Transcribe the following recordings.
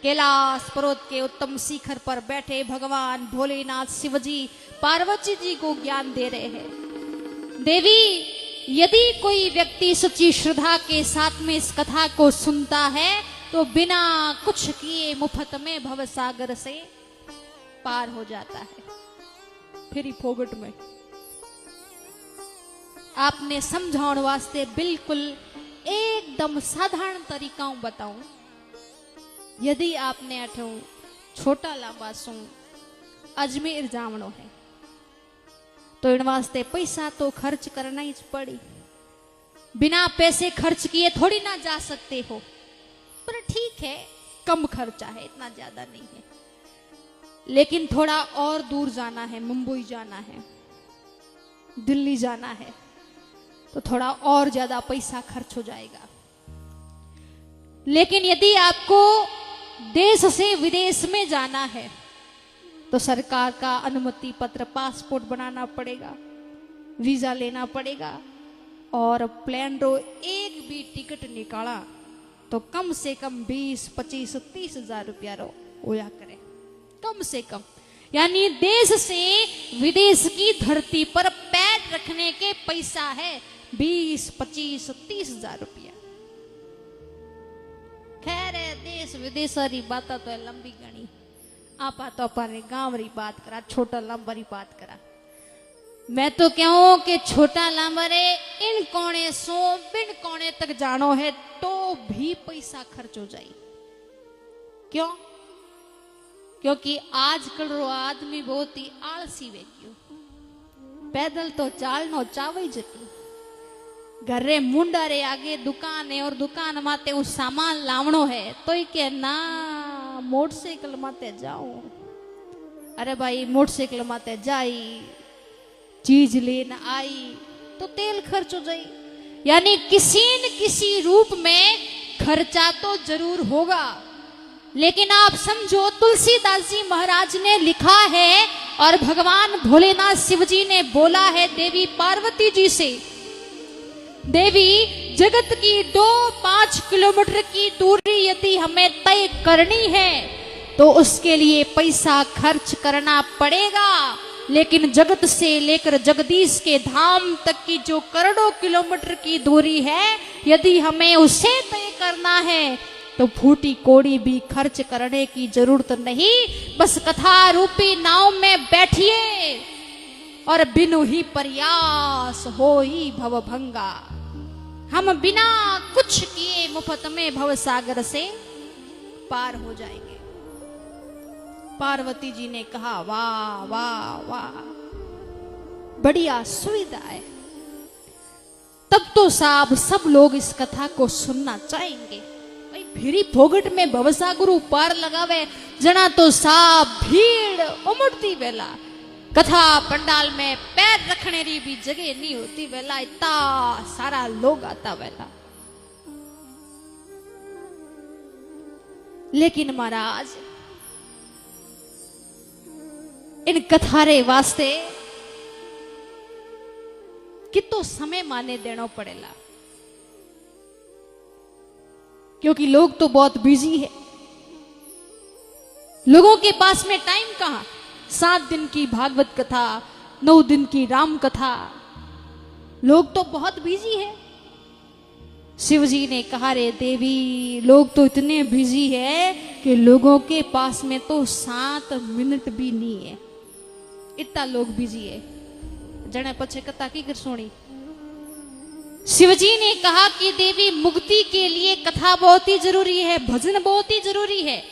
कैलाश पर्वत के उत्तम शिखर पर बैठे भगवान भोलेनाथ शिवजी पार्वती जी को ज्ञान दे रहे हैं। देवी, यदि कोई व्यक्ति सच्ची श्रद्धा के साथ में इस कथा को सुनता है तो बिना कुछ किए मुफ्त में भवसागर से पार हो जाता है, फिर ही फोगट में। आपने समझाने वास्ते बिल्कुल एकदम साधारण तरीका बताऊं। यदि आपने अठो छोटा लांबा सु अजमेर जावणो है तो इन वास्ते पैसा तो खर्च करना ही पड़ी। बिना पैसे खर्च किए थोड़ी ना जा सकते हो, पर ठीक है कम खर्चा है, इतना ज्यादा नहीं है। लेकिन थोड़ा और दूर जाना है, मुंबई जाना है, दिल्ली जाना है, तो थोड़ा और ज्यादा पैसा खर्च हो जाएगा। लेकिन यदि आपको देश से विदेश में जाना है तो सरकार का अनुमति पत्र, पासपोर्ट बनाना पड़ेगा, वीजा लेना पड़ेगा, और प्लेन रो एक भी टिकट निकाला तो कम से कम 20, 25, 30 हजार रुपया रो होया करे, कम से कम। यानी देश से विदेश की धरती पर पैर रखने के पैसा है 20, 25, 30 हजार रुपया। खैर है, देश विदेश री बात तो लंबी गणी, आपा तो अपने गांव री बात करा, छोटा लांबा री बात करा। मैं तो कहूं कि छोटा लांबा रे इन कोने सो बिन कोने तक जानो है तो भी पैसा खर्च हो जाए। क्यों? क्योंकि आजकल रो आदमी बहुत ही आलसी वे गयो, पैदल तो चालनो चावई जती। घरे मुंडा रे आगे दुकान है और दुकान माते उस सामान लावणो है तो ही के ना मोटरसाइकिल माते जाओ। अरे भाई मोटरसाइकिल माते जाई, चीज लेन आई तो तेल खर्च हो जाए। यानी किसी न किसी रूप में खर्चा तो जरूर होगा। लेकिन आप समझो, तुलसीदास जी महाराज ने लिखा है और भगवान भोलेनाथ शिव जी ने बोला है देवी पार्वती जी से, देवी जगत की 2-5 किलोमीटर की दूरी यदि हमें तय करनी है तो उसके लिए पैसा खर्च करना पड़ेगा। लेकिन जगत से लेकर जगदीश के धाम तक की जो करोड़ों किलोमीटर की दूरी है, यदि हमें उसे तय करना है तो फूटी कोड़ी भी खर्च करने की जरूरत नहीं। बस कथा रूपी नाव में बैठिए और बिनु ही प्रयास हो ही भवभंगा। हम बिना कुछ किए मुफ्त में भवसागर से पार हो जाएंगे। पार्वती जी ने कहा, वाह वाह वाह, बढ़िया सुविधा है। तब तो साहब सब लोग इस कथा को सुनना चाहेंगे। भाई फिरी फोगट में भवसागर पार लगावे जना तो साहब भीड़ उमड़ती वेला, कथा पंडाल में पैर रखने री भी जगह नहीं होती वेला, इतना सारा लोग आता वेला। लेकिन महाराज इन कथारे वास्ते कितो समय माने देना पड़ेला, क्योंकि लोग तो बहुत बिजी है। लोगों के पास में टाइम कहां? 7 दिन की भागवत कथा, 9 दिन की राम कथा, लोग तो बहुत बिजी है। शिवजी ने कहा, रे देवी लोग तो इतने बिजी है कि लोगों के पास में तो 7 मिनट भी नहीं है, इतना लोग बिजी है। जने पछे कथा की कर सुनी। शिवजी ने कहा कि देवी मुक्ति के लिए कथा बहुत ही जरूरी है, भजन बहुत ही जरूरी है,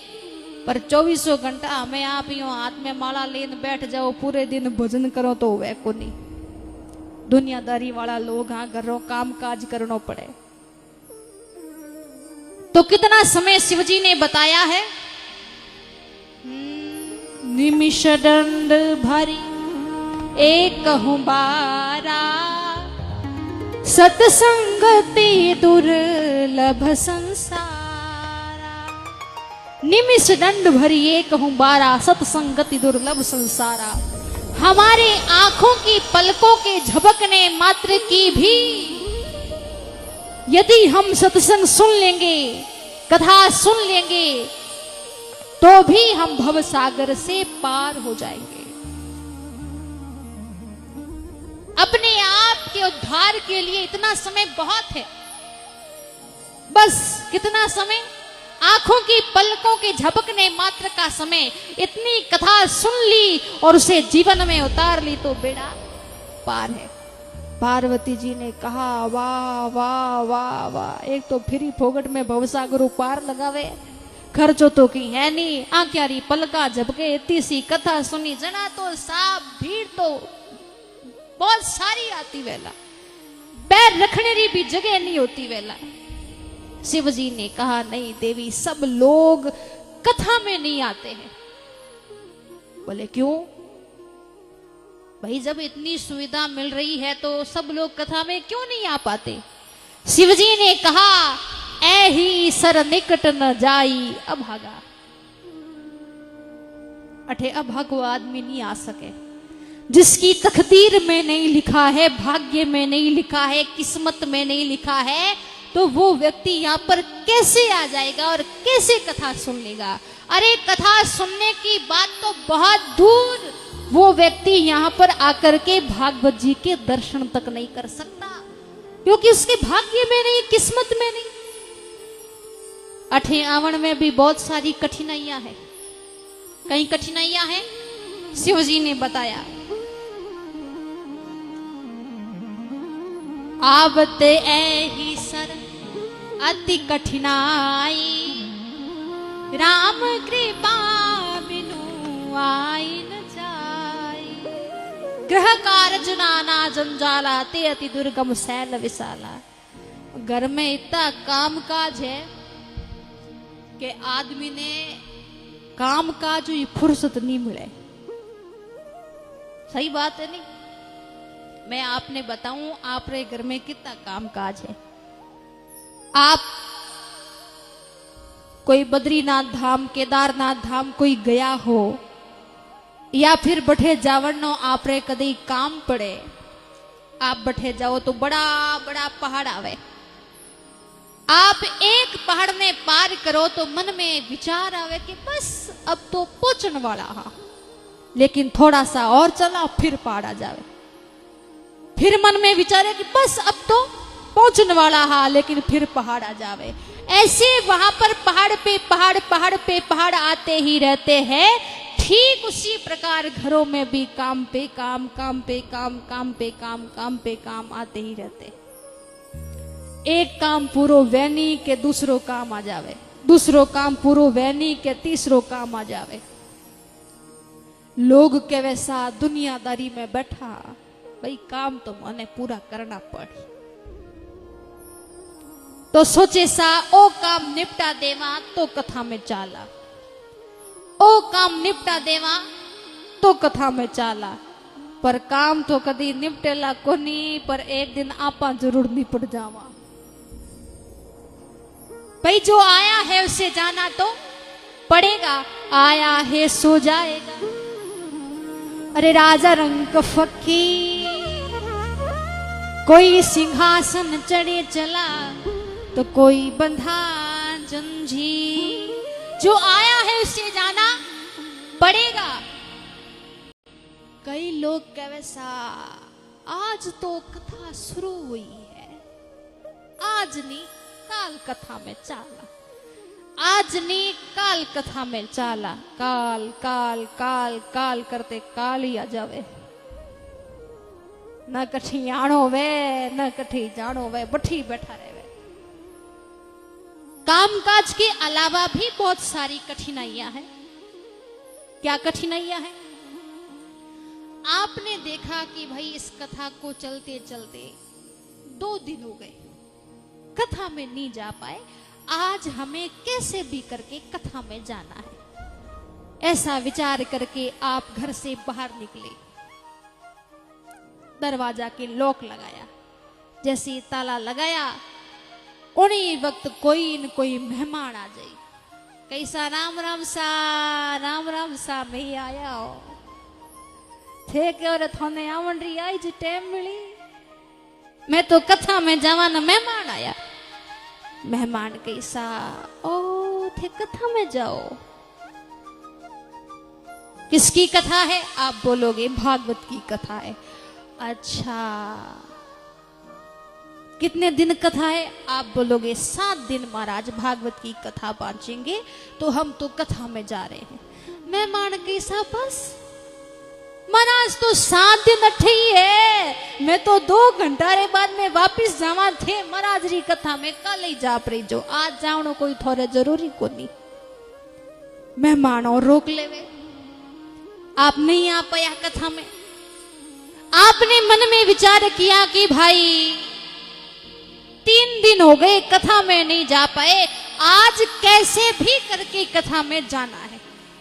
पर 24 घंटा हमें आप यूं हाथ में माला लेन बैठ जाओ पूरे दिन भजन करो तो वह को नहीं। दुनियादारी वाला लोग हाँ घरों काम काज करना पड़े। तो कितना समय शिवजी ने बताया है? निमिष दंड भरी एक बारा, सतसंगति दुर्लभ संसारा। निमिष दंड भरी एक बारा, सतसंगति दुर्लभ संसारा। हमारे आंखों की पलकों के झपकने मात्र की भी यदि हम सत्संग सुन लेंगे, कथा सुन लेंगे, तो भी हम भव सागर से पार हो जाएंगे। अपने आप के उद्धार के लिए इतना समय बहुत है। बस कितना समय, आंखों की पलकों के झपकने मात्र का समय। इतनी कथा सुन ली और उसे जीवन में उतार ली तो बेड़ा पार है। पार्वती जी ने कहा वाह वाह वाह वाह, एक तो फिरी फोगट में भवसागर पार लगावे, खर्चो तो की है नहीं, आंख्यारी पलका झपके, इतनी सी कथा सुनी, जना तो साफ भीड़ तो बहुत सारी आती वेला, पैर रखने की भी जगह नहीं होती वेला। शिव जी ने कहा नहीं देवी, सब लोग कथा में नहीं आते हैं। बोले क्यों भाई, जब इतनी सुविधा मिल रही है तो सब लोग कथा में क्यों नहीं आ पाते? शिव जी ने कहा ऐ ही सर निकट न जाई अभागा। अठे अभागो आदमी नहीं आ सके, जिसकी तकदीर में नहीं लिखा है, भाग्य में नहीं लिखा है, किस्मत में नहीं लिखा है, तो वो व्यक्ति यहाँ पर कैसे आ जाएगा और कैसे कथा सुन लेगा? अरे कथा सुनने की बात तो बहुत दूर, वो व्यक्ति यहाँ पर आकर के भागवत जी के दर्शन तक नहीं कर सकता, क्योंकि उसके भाग्य में नहीं, किस्मत में नहीं। अठे आवण में भी बहुत सारी कठिनाइयां हैं। कई कठिनाइयां हैं, शिव जी ने बताया। आवते ऐही सर अति कठिनाई, राम कृपा बिनु आई न जाई। ग्रह कारज नाना जंजाला, ते अति दुर्गम सैल विशाला। घर में इतना काम काज है कि आदमी ने काम काज की फुर्सत नहीं मिले। सही बात है नहीं? मैं आपने बताऊं, आपरे घर में कितना काम काज है। आप कोई बद्रीनाथ धाम, केदारनाथ धाम कोई गया हो, या फिर बठे जावड़नो आपरे कदी काम पड़े, आप बठे जाओ तो बड़ा बड़ा पहाड़ आवे। आप एक पहाड़ में पार करो तो मन में विचार आवे कि बस अब तो पहुंचने वाला हा, लेकिन थोड़ा सा और चला फिर पहाड़ आ जावे। फिर मन में विचारे कि बस अब तो पहुंचने वाला हा, लेकिन फिर पहाड़ आ जावे। ऐसे वहां पर पहाड़ पे पहाड़, पहाड़ पे पहाड़ आते ही रहते हैं। ठीक उसी प्रकार घरों में भी काम पे काम, काम पे काम, काम पे काम, काम पे काम आते ही रहते। एक काम पूरो वैनी के दूसरो काम आ जावे, दूसरो काम पूरो वैनी के तीसरो काम आ जावे। लोग के वैसा दुनियादारी में बैठा, भाई काम तो मने पूरा करना पड़ी, तो सोचे सा ओ काम निपटा देवा तो कथा में चाला, ओ काम निपटा देवा तो कथा में चाला। पर काम तो कदी निपटेला कोनी, पर एक दिन आपा जरूर निपट जावा। भाई जो आया है उसे जाना तो पड़ेगा, आया है सो जाएगा। अरे राजा रंग फकीर, कोई सिंहासन चढ़े चला तो कोई बंधा जंजीर। जो आया है उसे जाना पड़ेगा। कई लोग कहे सा आज तो कथा शुरू हुई है, आज नहीं काल कथा में चाला, आज नहीं काल कथा में चाला। काल काल काल काल करते काल ही आ जावे। न कठी आनो वे न कठी जानो वे, बठी बैठा रहे। कामकाज के अलावा भी बहुत सारी कठिनाइयां हैं। क्या कठिनाइयां हैं? आपने देखा कि भाई इस कथा को चलते चलते 2 दिन हो गए, कथा में नहीं जा पाए। आज हमें कैसे भी करके कथा में जाना है, ऐसा विचार करके आप घर से बाहर निकले। दरवाजा के लॉक लगाया, जैसे ताला लगाया उन्हीं वक्त कोई न कोई मेहमान आ जाए। कैसा राम राम सा, राम राम सा मैं आया हो थे के और थाने आवण री आई जी टाइम मिली, मैं तो कथा में जावाना मेहमान आया। मेहमान कैसा ओ थे कथा में जाओ, किसकी कथा है? आप बोलोगे भागवत की कथा है। अच्छा, कितने दिन कथा है? आप बोलोगे 7 दिन महाराज भागवत की कथा बांचेंगे। तो हम तो कथा में जा रहे हैं। मैं मान गई सापस महाराज तो 7 दिन अठे ही है। मैं तो 2 घंटा रे बाद में वापिस जावा थे महाराज री कथा में। कल ही जा पड़ी जो आज जावनो कोई थोड़े जरूरी को नहीं। मेहमानों रोक लेवे, आप नहीं आ पाया कथा में। आपने मन में विचार किया कि भाई 3 दिन हो गए कथा में नहीं जा पाए, आज कैसे भी करके कथा में जाना है।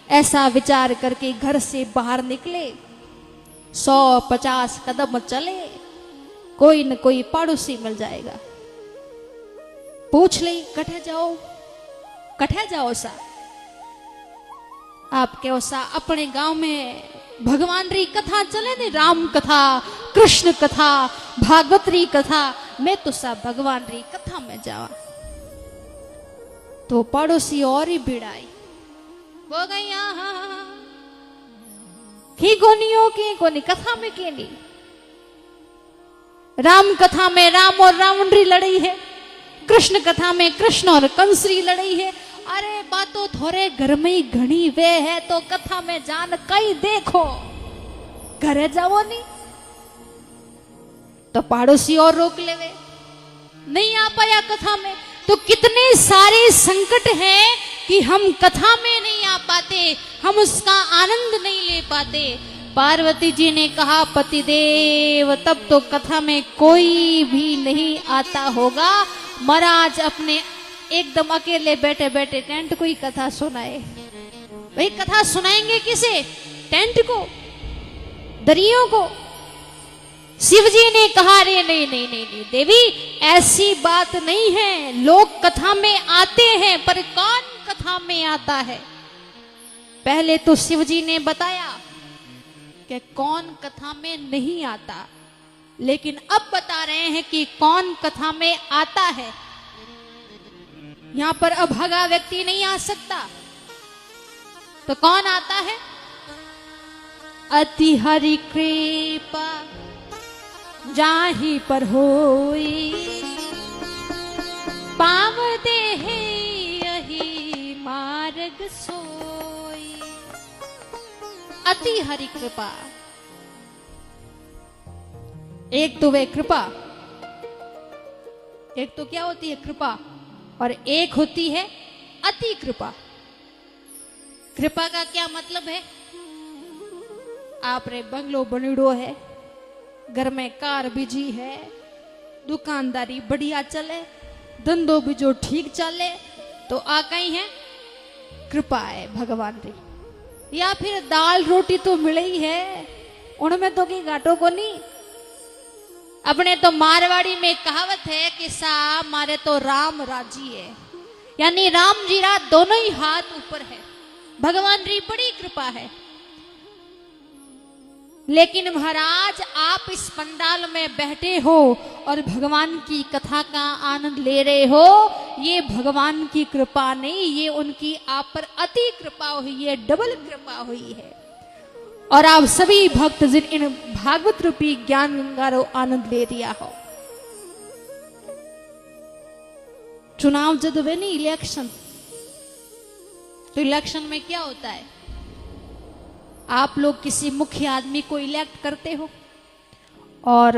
ऐसा विचार करके घर से बाहर निकले। 100-50 कदम चले, कोई न कोई पड़ोसी मिल जाएगा। पूछ ले कठे जाओ सा। आप कहो सा अपने गांव में भगवान री कथा चले ने, राम कथा, कृष्ण कथा, भागवत री कथा। मैं तो सा भगवान री कथा में जावा। तो पड़ोसी और ही भिड़ाई वो गई की कोनी कथा में के नहीं। राम कथा में राम और रावण री लड़ाई है, कृष्ण कथा में कृष्ण और कंस री लड़ाई है। अरे बातों थोड़े घर में ही घनी वे है, तो कथा में जान कई देखो, घरे जाओ नहीं। तो पड़ोसी और रोक लेवे, नहीं आ पाया कथा में। तो कितने सारे संकट हैं कि हम कथा में नहीं आ पाते, हम उसका आनंद नहीं ले पाते। पार्वती जी ने कहा पतिदेव तब तो कथा में कोई भी नहीं आता होगा। महाराज अपने एकदम अकेले बैठे बैठे टेंट को ही कथा सुनाए। भाई कथा सुनाएंगे किसे? टेंट को, दरियों को। शिव जी ने कहा रे नहीं देवी, ऐसी बात नहीं है। लोग कथा में आते हैं, पर कौन कथा में आता है? पहले तो शिव जी ने बताया कि कौन कथा में नहीं आता, लेकिन अब बता रहे हैं कि कौन कथा में आता है। यहां पर अभागा व्यक्ति नहीं आ सकता, तो कौन आता है? अति हरि कृपा जाहि पर होई, पाव देहि यही मार्ग सोई। अति हरि कृपा, एक तो वे कृपा, एक तो क्या होती है कृपा, और एक होती है अति कृपा। कृपा का क्या मतलब है? आप रे बंगलो बनीड़ो है, घर में कार बिजी है, दुकानदारी बढ़िया चले, धंधो भी जो ठीक चले, तो आ कहीं है कृपा है भगवान री। या फिर दाल रोटी तो मिले ही है, उनमें तो कहीं घाटो को नहीं। अपने तो मारवाड़ी में कहावत है कि सा मारे तो राम राजी है, यानी राम जी रा दोनों ही हाथ ऊपर है। भगवान री बड़ी कृपा है। लेकिन महाराज आप इस पंडाल में बैठे हो और भगवान की कथा का आनंद ले रहे हो, ये भगवान की कृपा नहीं, ये उनकी आप पर अति कृपा हुई है, डबल कृपा हुई है। और आप सभी भक्त जिन इन भागवत रूपी ज्ञान गंगा रो आनंद ले रिया हो। चुनाव जब वे नहीं इलेक्शन, तो इलेक्शन में क्या होता है? आप लोग किसी मुख्य आदमी को इलेक्ट करते हो और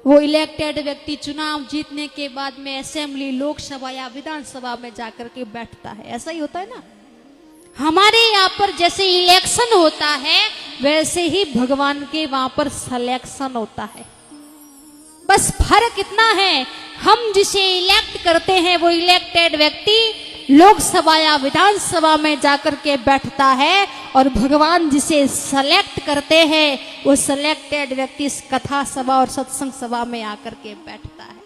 वो इलेक्टेड व्यक्ति चुनाव जीतने के बाद में असेंबली, लोकसभा या विधानसभा में जाकर के बैठता है। ऐसा ही होता है ना। हमारे यहाँ पर जैसे इलेक्शन होता है, वैसे ही भगवान के वहां पर सिलेक्शन होता है। बस फर्क इतना है, हम जिसे इलेक्ट करते हैं वो इलेक्टेड व्यक्ति लोकसभा या विधानसभा में जाकर के बैठता है, और भगवान जिसे सेलेक्ट करते हैं वो सेलेक्टेड व्यक्ति इस कथा सभा और सत्संग सभा में आकर के बैठता है।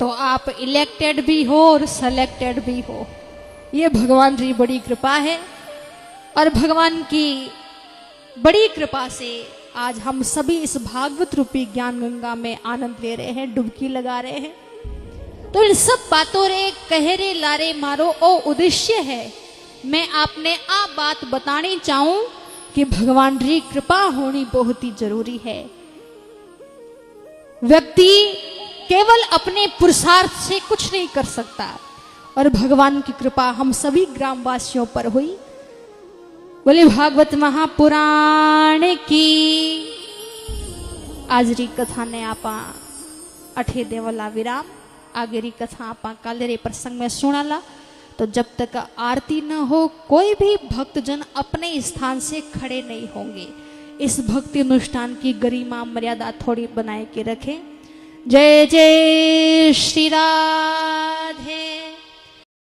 तो आप इलेक्टेड भी हो और सेलेक्टेड भी हो, ये भगवान की बड़ी कृपा है। और भगवान की बड़ी कृपा से आज हम सभी इस भागवत रूपी ज्ञान गंगा में आनंद ले रहे हैं, डुबकी लगा रहे हैं। तो इन सब बातों रे कह रे लारे मारो ओ उद्देश्य है मैं आपने आ बात बतानी चाहूं कि भगवान की कृपा होनी बहुत ही जरूरी है। व्यक्ति केवल अपने पुरुषार्थ से कुछ नहीं कर सकता और भगवान की कृपा हम सभी ग्रामवासियों पर हुई। बोले भागवत महापुराण की आज री कथा ने आपा अठे देवला विराम। आगे री कथा आपा काले रे प्रसंग में सुनाला। तो जब तक आरती न हो कोई भी भक्तजन अपने स्थान से खड़े नहीं होंगे। इस भक्ति अनुष्ठान की गरिमा मर्यादा थोड़ी बनाए के रखें। जय जय श्री राधे।